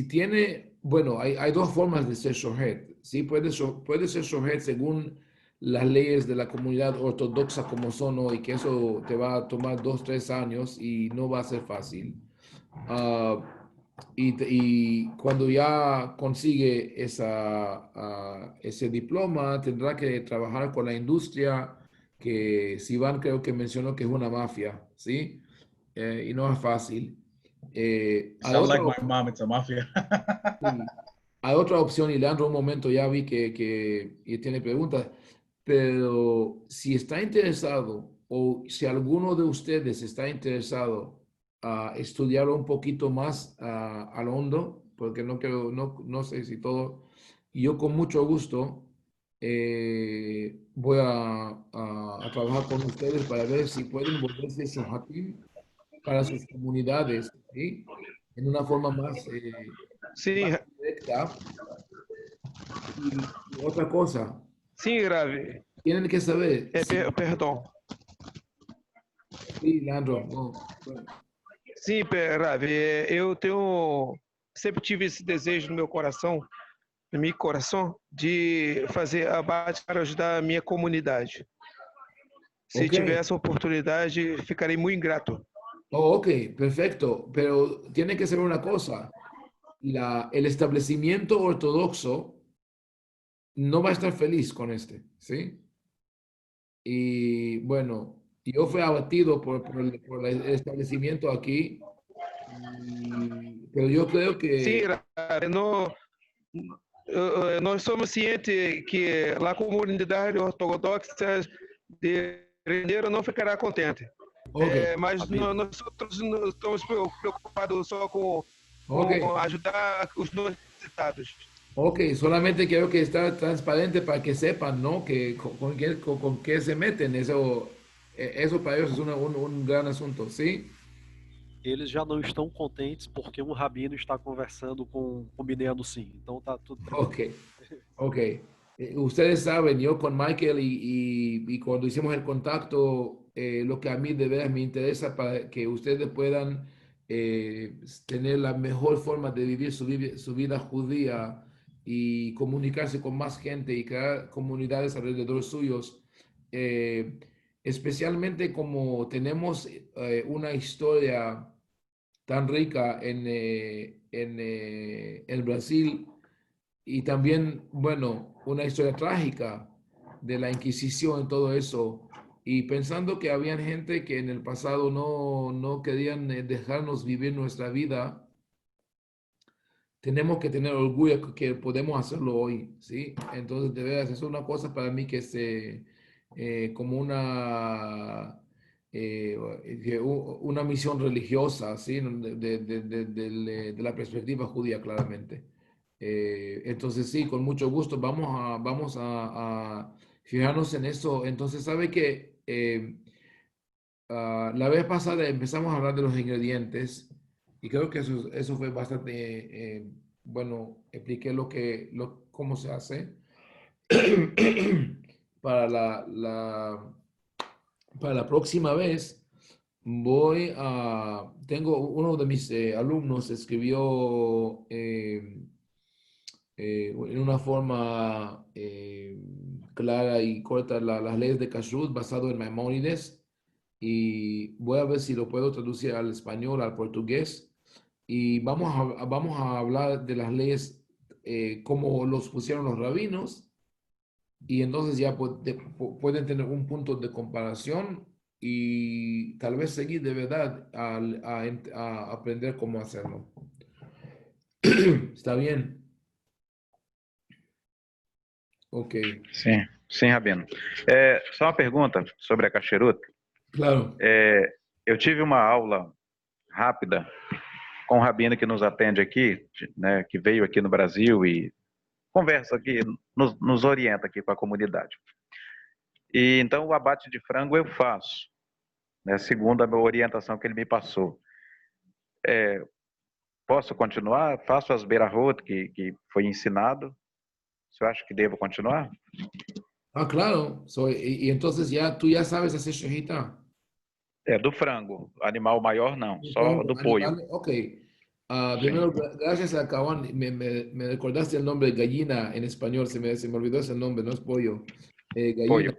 tiene, bueno, hay dos formas de ser shohet. Sí, puede ser shohet según las leyes de la comunidad ortodoxa como son hoy, que eso te va a tomar 2, 3 años y no va a ser fácil. Ah, y cuando ya consigue ese diploma, tendrá que trabajar con la industria, que Sivan creo que mencionó que es una mafia, ¿sí? Y no es fácil. Hay Sound otra, like my mom, it's a mafia. sí, hay otra opción, y Leandro, un momento, ya vi que y tiene preguntas, pero si está interesado o si alguno de ustedes está interesado a estudiar un poquito más al hondo, porque no sé si todo, yo con mucho gusto voy a trabajar con ustedes para ver si pueden volverse shohatim para sus comunidades, ¿sí? En una forma más Sim, directa. Y otra cosa, sim, Grave. tienen que saber, Perdão. sí, Leandro, no, Sim, Grave. Sempre tive esse desejo no meu coração, de fazer abate para ajudar a minha comunidade. Se Ok. tiver essa oportunidade, ficarei muito ingrato. Oh, ok, perfecto, pero tiene que ser una cosa, el establecimiento ortodoxo no va a estar feliz con ¿sí? Y bueno, yo fui abatido por el establecimiento aquí, pero yo creo Sim, que... Grave. Nós somos cientes que a comunidade ortodoxa de Rendeiro não ficará contente. Ok, Mas nós outros não estamos preocupados só com ok. ajudar os necessitados. Ok, solamente quiero que esté transparente para que sepan, ¿no? Que con qué se meten. Eso para ellos es un gran asunto, ¿sí? Eles já não estão contentes porque um rabino está conversando com o mineiro sim. Então tá tudo tranquilo. Ok. Ustedes saben, yo con Michael y cuando hicimos el contacto, lo que a mí de veras me interesa para que ustedes puedan tener la mejor forma de vivir su vida judía y comunicarse con más gente y crear comunidades alrededor suyos, especialmente como tenemos una historia tan rica en Brasil y también, bueno, una historia trágica de la Inquisición y todo eso. Y pensando que habían gente que en el pasado no querían dejarnos vivir nuestra vida, tenemos que tener orgullo que podemos hacerlo hoy, ¿sí? Entonces, de veras, es una cosa para mí que es como una misión religiosa, ¿sí? De la perspectiva judía, claramente. Entonces, sí, con mucho gusto, vamos a fijarnos en eso. Entonces, sabe que la vez pasada empezamos a hablar de los ingredientes y creo que eso fue bastante bueno. Expliqué cómo se hace para para la próxima vez. Tengo uno de mis alumnos escribió en una forma clara y corta las leyes de Kashrut basado en Maimónides y voy a ver si lo puedo traducir al español, al portugués y vamos a hablar de las leyes como los pusieron los rabinos y entonces ya pueden tener un punto de comparación y tal vez seguir de verdad a aprender cómo hacerlo. ¿Está bien? Ok, Sim, sim, Rabino. Só uma pergunta sobre a kasherut. claro. Eu tive uma aula rápida com o Rabino que nos atende aqui, né, que veio aqui no Brasil e conversa aqui, nos orienta aqui com a comunidade. E então o abate de frango eu faço, né, segundo a orientação que ele me passou. Posso continuar? Faço as beirahot que foi ensinado? Você acha que devo continuar? Claro. Y entonces tú ya sabes hacer shehita. Do frango. Animal maior não, só do pollo. Ok. Primero, gracias a Kawan, me recordaste el nombre gallina en español, se me olvidó ese nombre, no es pollo. Gallina. Pollo.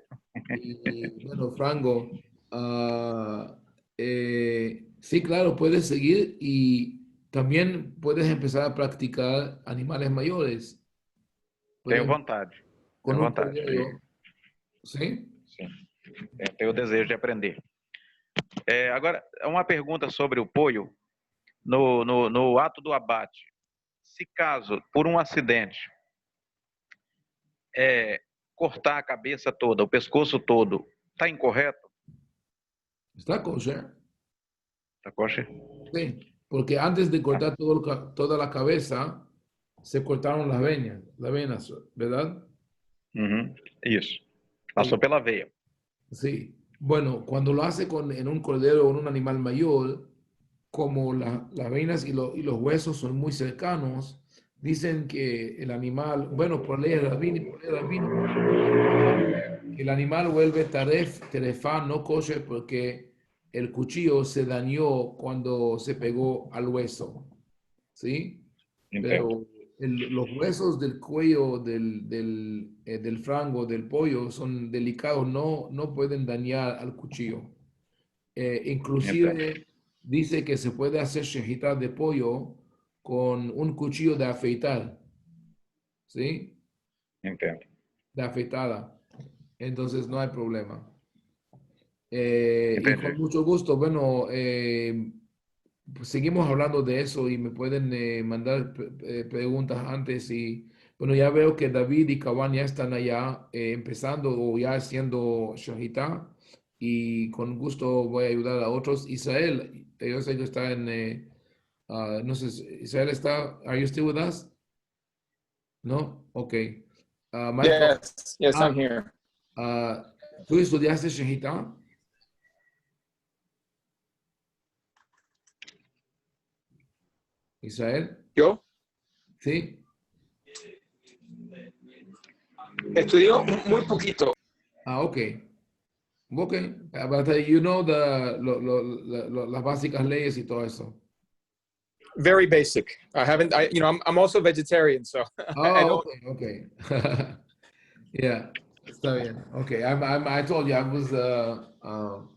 Y bueno, frango. Sí, claro, puedes seguir y también puedes empezar a practicar animales mayores. Tenho vontade. Con Tenho un vontade. cordero. ¿Sí? Sim. Eu tenho o desejo de aprender. Agora, uma pergunta sobre o pollo. No ato do abate, se caso, por um acidente, cortar a cabeça toda, o pescoço todo, está incorreto? Está kosher. Está kosher? Sí, porque antes de cortar toda la cabeza, se cortaron las venas, ¿verdad? Isso. Passou pela veia. Sí. Bueno, cuando lo hace en un cordero o en un animal mayor, como las venas y los huesos son muy cercanos, dicen que el animal, bueno, por ley rabínica, el animal vuelve terefá, no kosher, porque el cuchillo se dañó cuando se pegó al hueso, ¿sí? Pero los huesos del cuello del frango, del pollo, son delicados, no pueden dañar al cuchillo. Inclusive dice que se puede hacer shehita de pollo con un cuchillo de afeitar, ¿sí? Entendo. De afeitada. Entonces no hay problema. Y con mucho gusto, bueno, pues seguimos hablando de eso y me pueden mandar preguntas antes y bueno, ya veo que David y Kawan ya están allá empezando o ya haciendo shahita y con gusto voy a ayudar a otros. Israel, yo sé que está no sé, Israel está, ¿are you still with us? No, ok. Michael, Yes, I'm here. ¿tú estudiaste shahita? Israel. ¿Yo? Sí. Estudió muy poquito. Ok. Ok. But you know las básicas leyes y todo eso. Very basic. I'm also vegetarian, so. Oh, okay. Yeah, está bien. Okay, I told you I was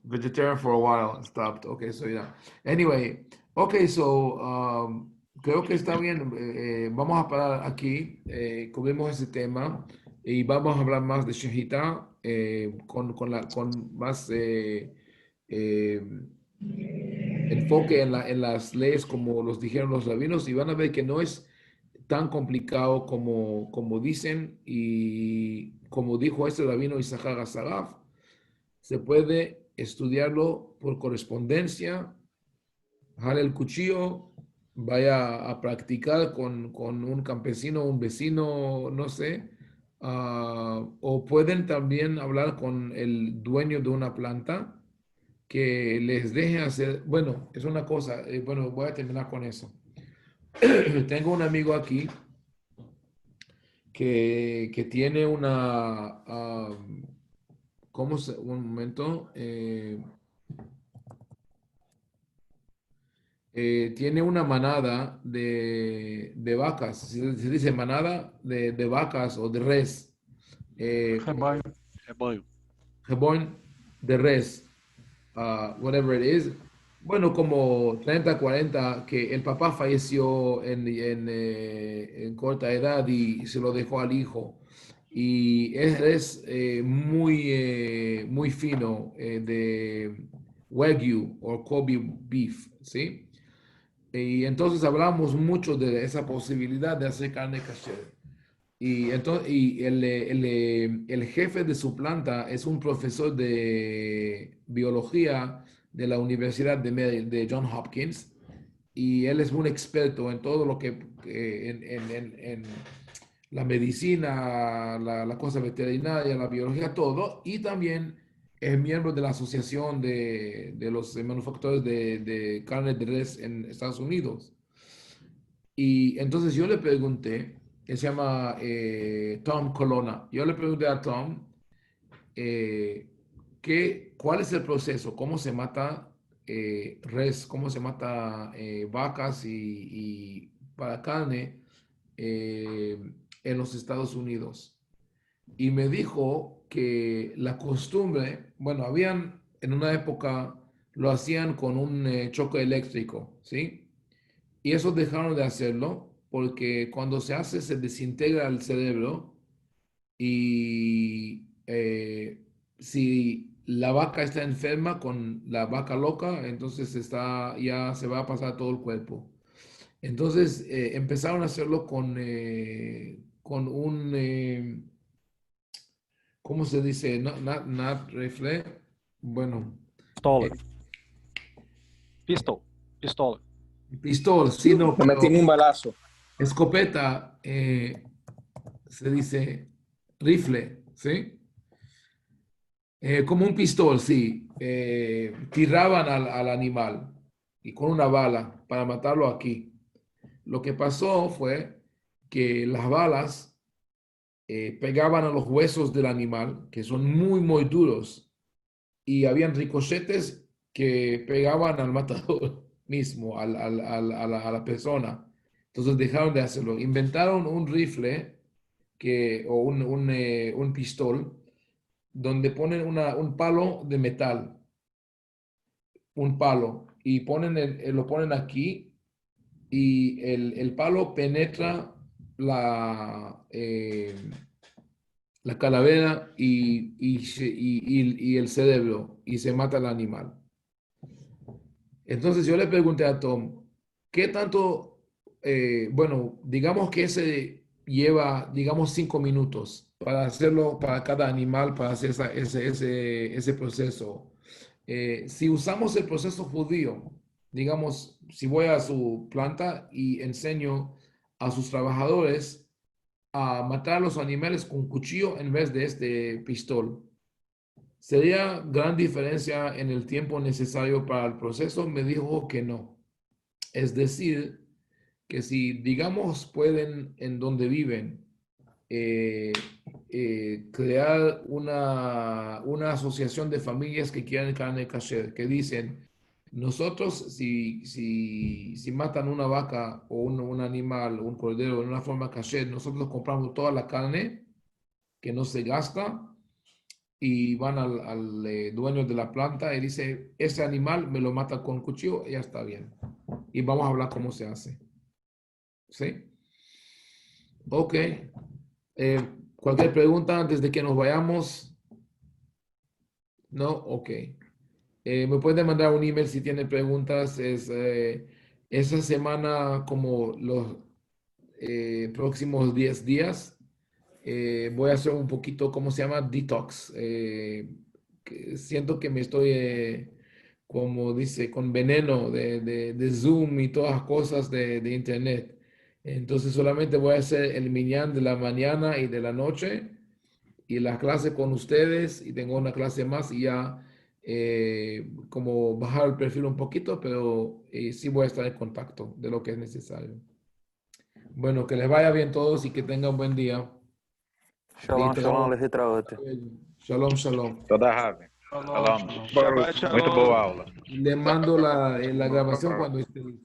vegetarian for a while and stopped. Okay, so yeah. Anyway, Ok, so, creo que está bien. Vamos a parar aquí. Cubrimos ese tema y vamos a hablar más de Shehita con más eh, enfoque en las leyes como los dijeron los rabinos y van a ver que no es tan complicado como dicen y como dijo este rabino Isahar Asaraf, se puede estudiarlo por correspondencia, jale el cuchillo, vaya a practicar con un campesino, un vecino, no sé, o pueden también hablar con el dueño de una planta que les deje hacer, bueno, es una cosa, bueno, voy a terminar con eso. Tengo un amigo aquí que tiene una, ¿cómo se? Un momento. Tiene una manada de vacas, se dice manada de vacas o de res, Rebanho. Rebanho. reborn de res, whatever it is. Bueno, como 30, 40, que el papá falleció en corta edad y se lo dejó al hijo. Y es muy fino de Wagyu o Kobe beef, ¿sí? Y entonces hablamos mucho de esa posibilidad de hacer carne kasher. Y, entonces, el jefe de su planta es un profesor de biología de la Universidad de Johns Hopkins y él es un experto en todo lo que en la medicina, la cosa veterinaria, la biología, todo, y también es miembro de la Asociación de los manufactores de carne de res en Estados Unidos. Y entonces yo le pregunté, él se llama Tom Colonna, yo le pregunté a Tom eh, cuál es el proceso, cómo se mata res, cómo se mata vacas y para carne en los Estados Unidos. Y me dijo que la costumbre, bueno, habían en una época, lo hacían con un choque eléctrico, ¿sí? Y eso dejaron de hacerlo porque cuando se hace se desintegra el cerebro y si la vaca está enferma con la vaca loca, entonces ya se va a pasar todo el cuerpo. Entonces empezaron a hacerlo con un, ¿cómo se dice? Not rifle. Bueno, Pistola. Pistola. pistola, sino, Me metí en un balazo. escopeta, se dice rifle, ¿sí? Como un pistol, sí. Tiraban al animal y con una bala para matarlo aquí. Lo que pasó fue que las balas pegaban a los huesos del animal, que son muy duros, y habían ricochetes que pegaban al matador mismo, a la persona. Entonces dejaron de hacerlo. Inventaron un rifle o un pistol donde ponen un palo de metal, un palo, y lo ponen aquí y el palo penetra la calavera y el cerebro y se mata el animal. Entonces yo le pregunté a Tom, ¿qué tanto, bueno, digamos que ese lleva, digamos, 5 minutos para hacerlo para cada animal, para hacer ese proceso? Si usamos el proceso judío, digamos, si voy a su planta y enseño a sus trabajadores a matar a los animales con cuchillo en vez de este pistol, ¿sería gran diferencia en el tiempo necesario para el proceso? Me dijo que no. Es decir, que si, digamos, pueden en donde viven eh, crear una asociación de familias que quieran carne kasher, que dicen, nosotros si matan una vaca o un animal, un cordero en una forma kasher, nosotros compramos toda la carne que no se gasta y van al dueño de la planta y dice, ese animal me lo mata con cuchillo y ya está bien. y vamos a hablar cómo se hace. ¿Sí? Ok. Cualquier pregunta antes de que nos vayamos. No, ok. Me pueden mandar un email si tienen preguntas. Esa semana, como los próximos 10 días, voy a hacer un poquito, ¿cómo se llama? Detox. Siento que me estoy, como dice, con veneno de Zoom y todas las cosas de Internet. Entonces solamente voy a hacer el minyan de la mañana y de la noche y la clase con ustedes y tengo una clase más y ya como bajar el perfil un poquito, pero sí voy a estar en contacto de lo que es necesario. Bueno, que les vaya bien todos y que tengan un buen día. Shalom, shalom, lehitraot. Shalom, shalom. Toda Rabi. Shalom. Shabbat shalom. Muito boa aula. Le mando la grabación cuando esté listo.